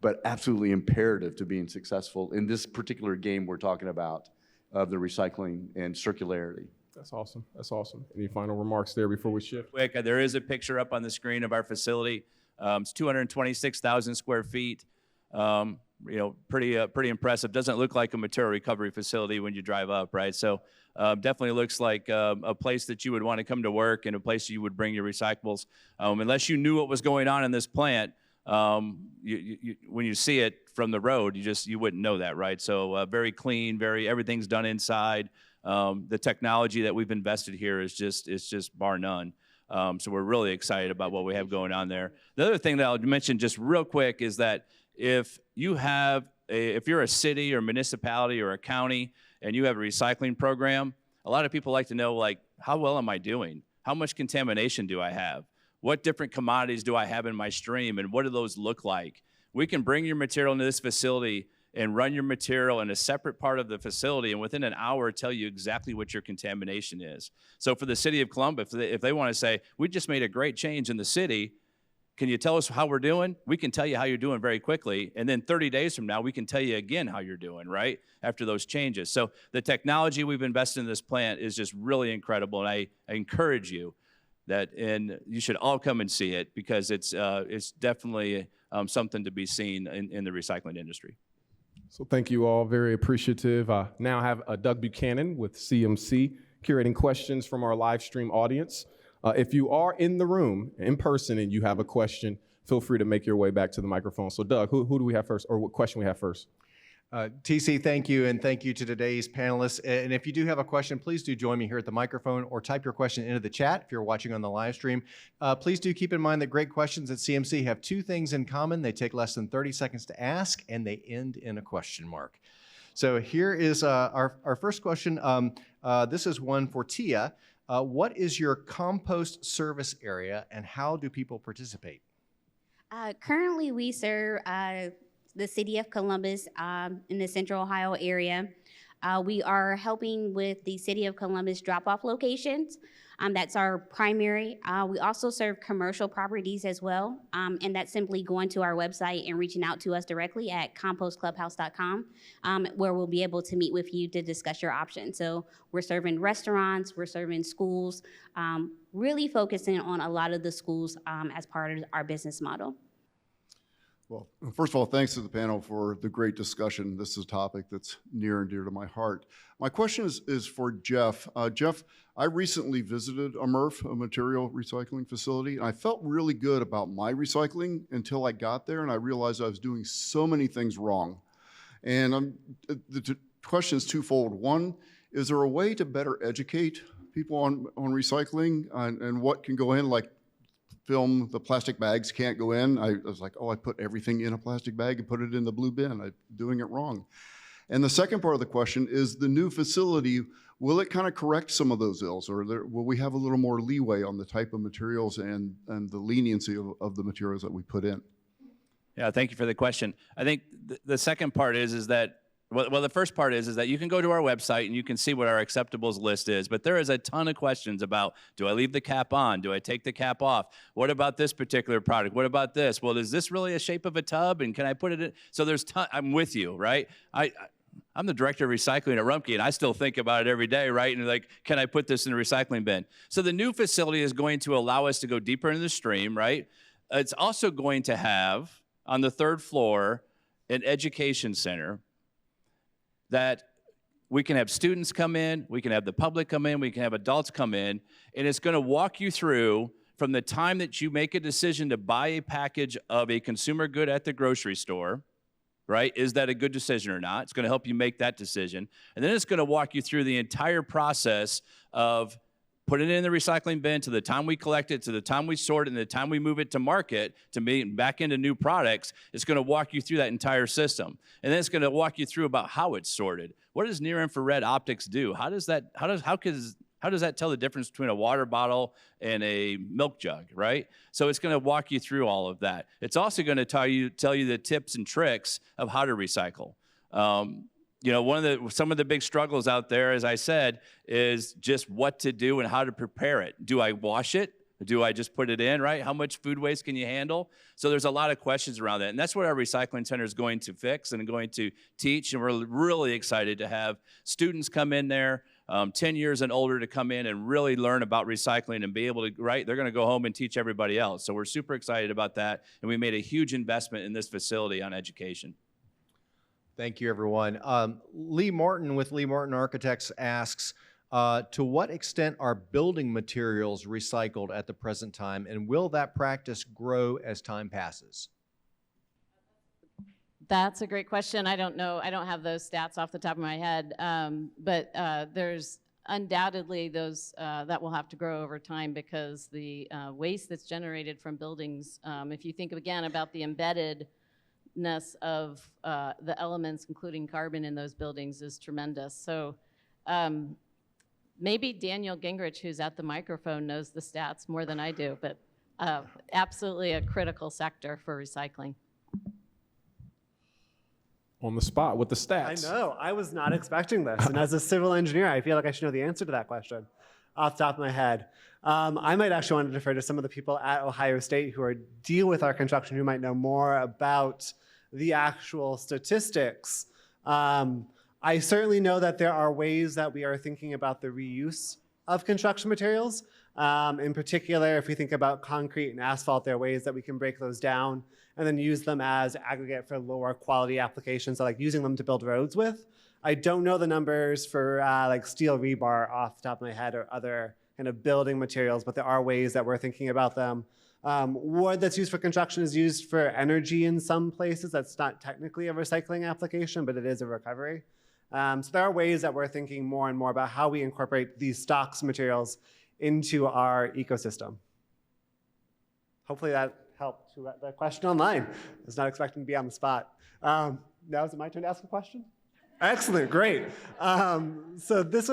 but absolutely imperative to being successful in this particular game we're talking about of the recycling and circularity. That's awesome. That's awesome. Any final remarks there before we shift? Quick, there is a picture up on the screen of our facility. It's 226,000 square feet. You know, pretty impressive. Doesn't look like a material recovery facility when you drive up, right? So definitely looks like a place that you would want to come to work, and a place you would bring your recyclables. Unless you knew what was going on in this plant, when you see it from the road, you wouldn't know that, right? So very clean, everything's done inside. The technology that we've invested here is just bar none. So we're really excited about what we have going on there. The other thing that I'll mention just real quick is that if you're a city or municipality or a county and you have a recycling program, a lot of people like to know, like, how well am I doing? How much contamination do I have? What different commodities do I have in my stream, and what do those look like? We can bring your material into this facility and run your material in a separate part of the facility, and within an hour tell you exactly what your contamination is. So for the city of Columbus, if they want to say, we just made a great change in the city, can you tell us how we're doing? We can tell you how you're doing very quickly, and then 30 days from now, we can tell you again how you're doing, right, after those changes. So the technology we've invested in this plant is just really incredible, and I encourage you and you should all come and see it, because it's definitely something to be seen in the recycling industry. So thank you all, very appreciative. I now have Doug Buchanan with CMC curating questions from our live stream audience. If you are in the room in person and you have a question, feel free to make your way back to the microphone. So Doug, who do we have first, or what question we have first? TC, thank you, and thank you to today's panelists. And if you do have a question, please do join me here at the microphone, or type your question into the chat if you're watching on the live stream. Please do keep in mind that great questions at CMC have two things in common. They take less than 30 seconds to ask, and they end in a question mark. So here is our first question. This is one for Tia. What is your compost service area, and how do people participate? Currently, we serve the city of Columbus in the Central Ohio area. We are helping with the city of Columbus drop-off locations. That's our primary. We also serve commercial properties as well, and that's simply going to our website and reaching out to us directly at compostclubhouse.com, where we'll be able to meet with you to discuss your options. So we're serving restaurants, we're serving schools, really focusing on a lot of the schools as part of our business model. Well, first of all, thanks to the panel for the great discussion. This is a topic that's near and dear to my heart. My question is for Jeff. Jeff, I recently visited a MRF, a material recycling facility, and I felt really good about my recycling until I got there and I realized I was doing so many things wrong. And the question is twofold. One, is there a way to better educate people on recycling and what can go in, like film, the plastic bags can't go in? I was like, oh, I put everything in a plastic bag and put it in the blue bin. I'm doing it wrong. And the second part of the question is, the new facility, will it kind of correct some of those ills, or will we have a little more leeway on the type of materials and the leniency of the materials that we put in? Yeah, thank you for the question. I think the second part is that, well, the first part is that you can go to our website and you can see what our acceptables list is, but there is a ton of questions about, do I leave the cap on? Do I take the cap off? What about this particular product? What about this? Well, is this really a shape of a tub, and can I put it in? So there's I'm with you, right? I'm the director of recycling at Rumpke, and I still think about it every day, right? And like, can I put this in a recycling bin? So the new facility is going to allow us to go deeper into the stream, right? It's also going to have, on the third floor, an education center that we can have students come in, we can have the public come in, we can have adults come in, and it's going to walk you through from the time that you make a decision to buy a package of a consumer good at the grocery store, right? Is that a good decision or not? It's going to help you make that decision. And then it's going to walk you through the entire process of put it in the recycling bin, to the time we collect it, to the time we sort it, and the time we move it to market to be back into new products, it's going to walk you through that entire system. And then it's going to walk you through about how it's sorted. What does near infrared optics do? How does that tell the difference between a water bottle and a milk jug, right? So it's going to walk you through all of that. It's also going to tell you the tips and tricks of how to recycle. Some of the big struggles out there, as I said, is just what to do and how to prepare it. Do I wash it? Do I just put it in, right? How much food waste can you handle? So there's a lot of questions around that. And that's what our recycling center is going to fix and going to teach. And we're really excited to have students come in there, 10 years and older, to come in and really learn about recycling and be able to, right? They're going to go home and teach everybody else. So we're super excited about that. And we made a huge investment in this facility on education. Thank you, everyone. Lee Martin with Lee Martin Architects asks, to what extent are building materials recycled at the present time, and will that practice grow as time passes? That's a great question. I don't know. I don't have those stats off the top of my head, but there's undoubtedly those that will have to grow over time, because the waste that's generated from buildings, if you think again about the embeddedness of the elements, including carbon in those buildings, is tremendous. So maybe Daniel Gingrich, who's at the microphone, knows the stats more than I do, but absolutely a critical sector for recycling. On the spot with the stats. I know. I was not expecting this. And as a civil engineer, I feel like I should know the answer to that question off the top of my head. I might actually want to defer to some of the people at Ohio State who deal with our construction, who might know more about the actual statistics. I certainly know that there are ways that we are thinking about the reuse of construction materials. In particular, if we think about concrete and asphalt, there are ways that we can break those down and then use them as aggregate for lower quality applications, so like using them to build roads with. I don't know the numbers for like steel rebar off the top of my head or other kind of building materials, but there are ways that we're thinking about them. Wood that's used for construction is used for energy in some places. That's not technically a recycling application, but it is a recovery. So there are ways that we're thinking more and more about how we incorporate these stocks materials into our ecosystem. Hopefully that helped to the question online. I was not expecting to be on the spot. Now is it my turn to ask a question? Excellent, great. So this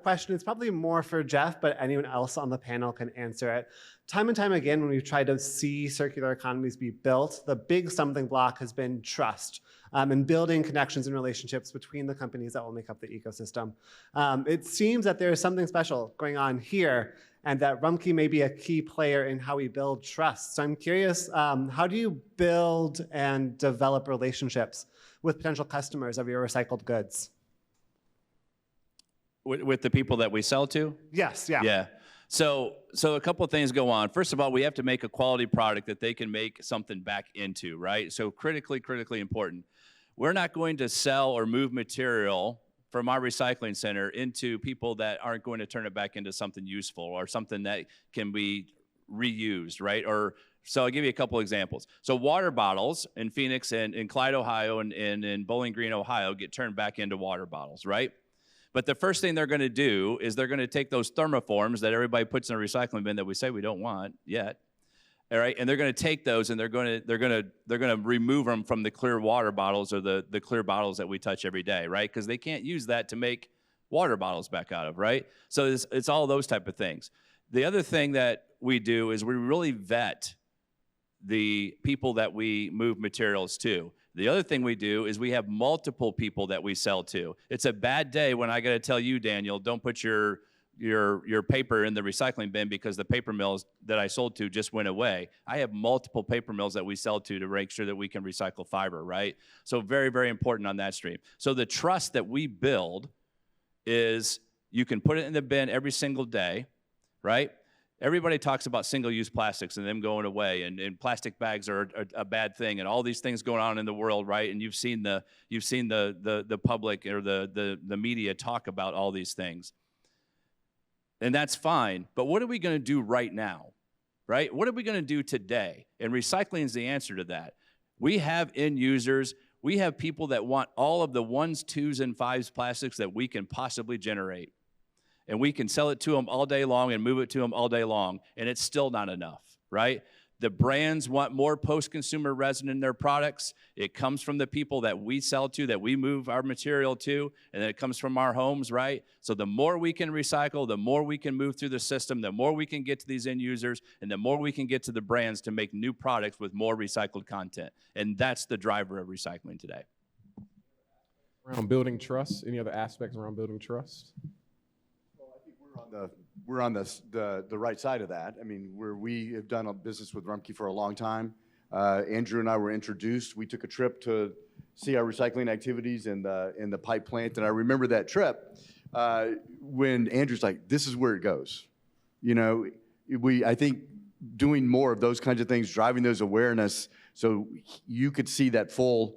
question is probably more for Jeff, but anyone else on the panel can answer it. Time and time again, when we've tried to see circular economies be built, the big stumbling block has been trust and building connections and relationships between the companies that will make up the ecosystem. It seems that there is something special going on here, and that Rumpke may be a key player in how we build trust. So I'm curious, how do you build and develop relationships with potential customers of your recycled goods? With the people that we sell to? Yes, yeah. Yeah. So a couple of things go on. First of all, we have to make a quality product that they can make something back into, right? So critically important. We're not going to sell or move material from our recycling center into people that aren't going to turn it back into something useful or something that can be reused, right? So I'll give you a couple examples. So water bottles in Phoenix and in Clyde, Ohio, and in Bowling Green, Ohio, get turned back into water bottles, right? But the first thing they're going to do is they're going to take those thermoforms that everybody puts in a recycling bin that we say we don't want yet, all right? And they're going to take those and they're going to remove them from the clear water bottles or the clear bottles that we touch every day, right? Because they can't use that to make water bottles back out of, right? So it's all those type of things. The other thing that we do is we really vet the people that we move materials to. The other thing we do is we have multiple people that we sell to. It's a bad day when I got to tell you, Daniel, don't put your paper in the recycling bin because the paper mills that I sold to just went away. I have multiple paper mills that we sell to make sure that we can recycle fiber, right? So very, very important on that stream. So the trust that we build is you can put it in the bin every single day, right? Everybody talks about single-use plastics and them going away, and plastic bags are a bad thing, and all these things going on in the world, right? And you've seen the public or the media talk about all these things, and that's fine. But what are we going to do right now, right? What are we going to do today? And recycling is the answer to that. We have end users. We have people that want all of the 1s, 2s, and 5s plastics that we can possibly generate. and we can sell it to them all day long and move it to them all day long, and it's still not enough, right? The brands want more post-consumer resin in their products. It comes from the people that we sell to, that we move our material to, and then it comes from our homes, right? So the more we can recycle, the more we can move through the system, the more we can get to these end users, and the more we can get to the brands to make new products with more recycled content. And that's the driver of recycling today. Around building trust, any other aspects around building trust? We're on the right side of that. I mean, we have done a business with Rumpke for a long time. Andrew and I were introduced. We took a trip to see our recycling activities in the pipe plant, and I remember that trip when Andrew's like, "This is where it goes." You know, I think doing more of those kinds of things, driving those awareness, so you could see that full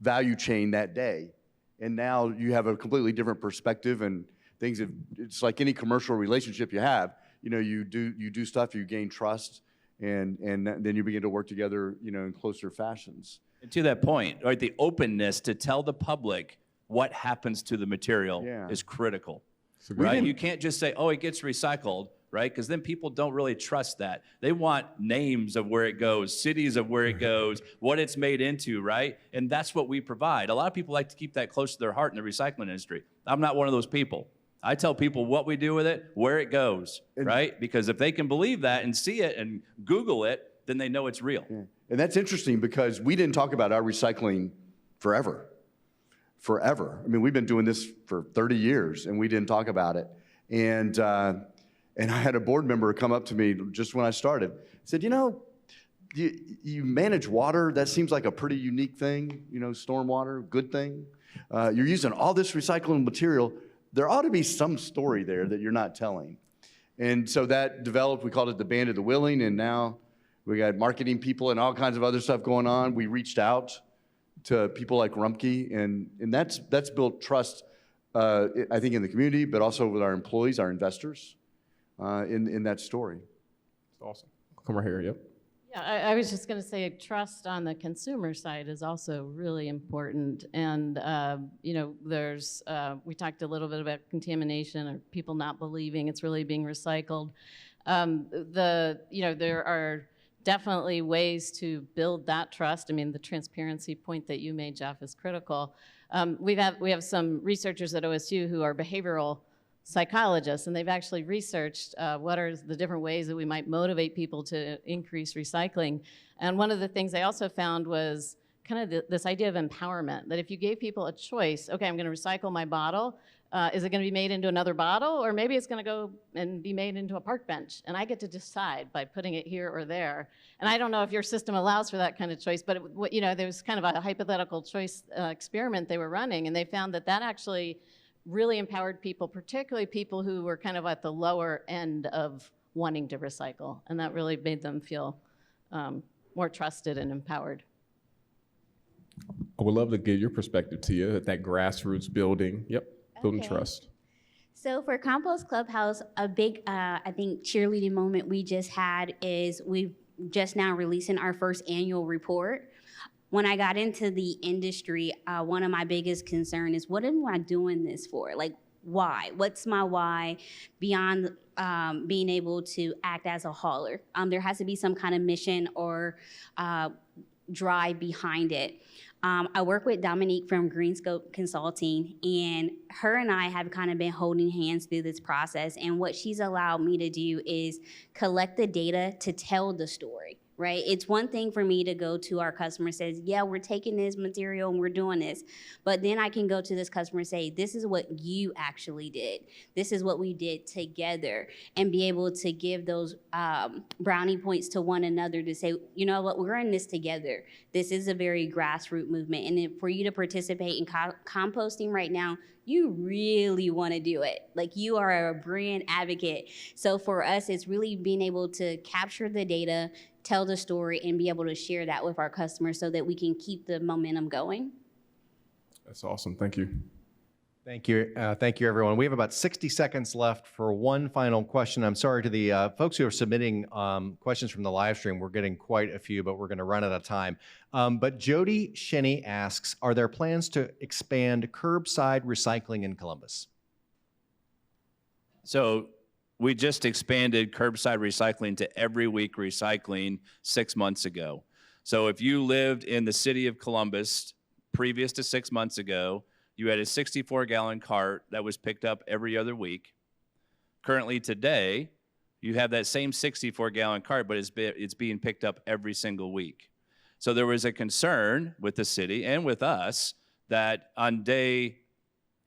value chain that day, and now you have a completely different perspective and. It's like any commercial relationship you have. You know, you do stuff, you gain trust, and then you begin to work together, you know, in closer fashions. And to that point, right, the openness to tell the public what happens to the material is critical, right? You can't just say, oh, it gets recycled, right? Because then people don't really trust that. They want names of where it goes, cities of where it goes, what it's made into, right? And that's what we provide. A lot of people like to keep that close to their heart in the recycling industry. I'm not one of those people. I tell people what we do with it, where it goes, right? Because if they can believe that and see it and Google it, then they know it's real. Yeah. And that's interesting because we didn't talk about our recycling forever. I mean, we've been doing this for 30 years and we didn't talk about it. And I had a board member come up to me just when I started, said, you know, you manage water, that seems like a pretty unique thing, you know, stormwater, good thing. You're using all this recyclable material. There ought to be some story there that you're not telling. And so that developed, we called it the Band of the Willing, and now we got marketing people and all kinds of other stuff going on. We reached out to people like Rumpke, and that's built trust, I think, in the community, but also with our employees, our investors, in that story. That's awesome. Come right here, yep. Yeah, I was just going to say trust on the consumer side is also really important. And, you know, we talked a little bit about contamination or people not believing it's really being recycled. You know, there are definitely ways to build that trust. I mean, the transparency point that you made, Jeff, is critical. We have some researchers at OSU who are behavioral psychologists, and they've actually researched what are the different ways that we might motivate people to increase recycling. And one of the things they also found was kind of this idea of empowerment, that if you gave people a choice, okay, I'm going to recycle my bottle, is it going to be made into another bottle, or maybe it's going to go and be made into a park bench, and I get to decide by putting it here or there. And I don't know if your system allows for that kind of choice, but you know, there was kind of a hypothetical choice experiment they were running, and they found that actually really empowered people, particularly people who were kind of at the lower end of wanting to recycle. And that really made them feel more trusted and empowered. I would love to get your perspective, Tia, that grassroots building. Yep, building trust. So for Compost Clubhouse, a big, I think, cheerleading moment we just had is we've just now releasing our first annual report. When I got into the industry, one of my biggest concern is, what am I doing this for? Like, why? What's my why beyond being able to act as a hauler? There has to be some kind of mission or drive behind it. I work with Dominique from Greenscope Consulting, and her and I have kind of been holding hands through this process. And what she's allowed me to do is collect the data to tell the story. Right? It's one thing for me to go to our customer and says, yeah, we're taking this material and we're doing this. But then I can go to this customer and say, this is what you actually did. This is what we did together, and be able to give those brownie points to one another to say, you know what, we're in this together. This is a very grassroots movement. And for you to participate in composting right now, you really want to do it. Like, you are a brand advocate. So for us, it's really being able to capture the data, tell the story, and be able to share that with our customers so that we can keep the momentum going. That's awesome. Thank you. Thank you. Thank you, everyone. We have about 60 seconds left for one final question. I'm sorry to the folks who are submitting questions from the live stream. We're getting quite a few, but we're going to run out of time. But Jody Shenny asks, are there plans to expand curbside recycling in Columbus? So we just expanded curbside recycling to every week recycling 6 months ago. So if you lived in the city of Columbus previous to 6 months ago, you had a 64-gallon cart that was picked up every other week. Currently today, you have that same 64-gallon cart, but it's being picked up every single week. So there was a concern with the city and with us that on day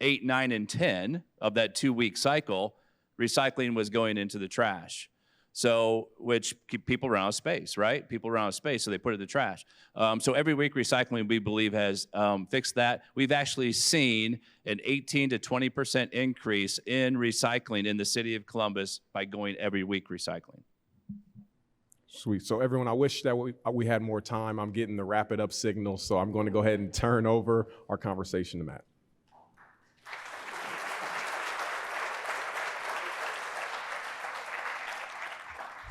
8, 9, and 10 of that 2-week cycle, recycling was going into the trash. So, which people run out of space, right? People run out of space, so they put it in the trash. So every week recycling, we believe, has fixed that. We've actually seen an 18 to 20% increase in recycling in the city of Columbus by going every week recycling. Sweet. So everyone, I wish that we had more time. I'm getting the wrap it up signal, so I'm going to go ahead and turn over our conversation to Matt.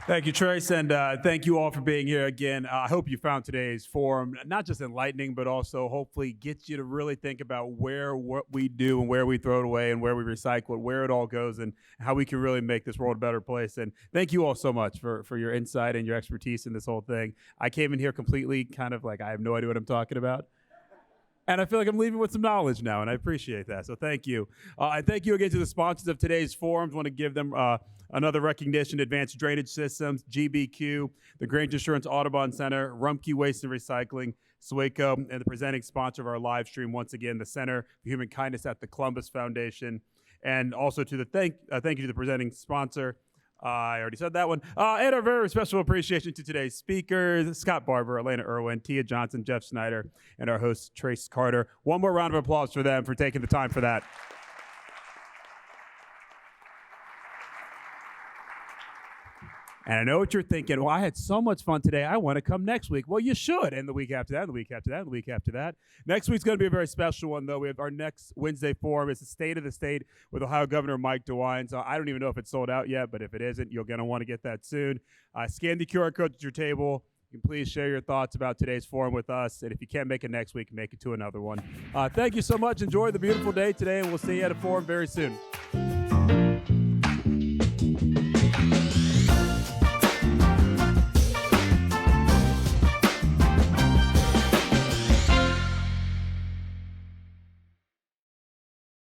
Thank you, Trace, and thank you all for being here again. I hope you found today's forum not just enlightening, but also hopefully gets you to really think about what we do and where we throw it away and where we recycle it, where it all goes, and how we can really make this world a better place. And thank you all so much for your insight and your expertise in this whole thing. I came in here completely kind of like I have no idea what I'm talking about. And I feel like I'm leaving with some knowledge now, and I appreciate that. So thank you. And thank you again to the sponsors of today's forums. I want to give them another recognition: Advanced Drainage Systems, GBQ, the Grange Insurance Audubon Center, Rumpke Waste and Recycling, Swaco, and the presenting sponsor of our live stream, once again, the Center for Human Kindness at the Columbus Foundation. And also to the thank you to the presenting sponsor. I already said that one. And our very special appreciation to today's speakers, Scott Barber, Elena Irwin, Tia Johnson, Jeff Snyder, and our host, Trace Carter. One more round of applause for them for taking the time for that. And I know what you're thinking. Well, I had so much fun today. I want to come next week. Well, you should. And the week after that, and the week after that, and the week after that. Next week's going to be a very special one, though. We have our next Wednesday forum. It's the State of the State with Ohio Governor Mike DeWine. So I don't even know if it's sold out yet, but if it isn't, you're going to want to get that soon. Scan the QR code at your table. You can please share your thoughts about today's forum with us. And if you can't make it next week, make it to another one. Thank you so much. Enjoy the beautiful day today, and we'll see you at a forum very soon.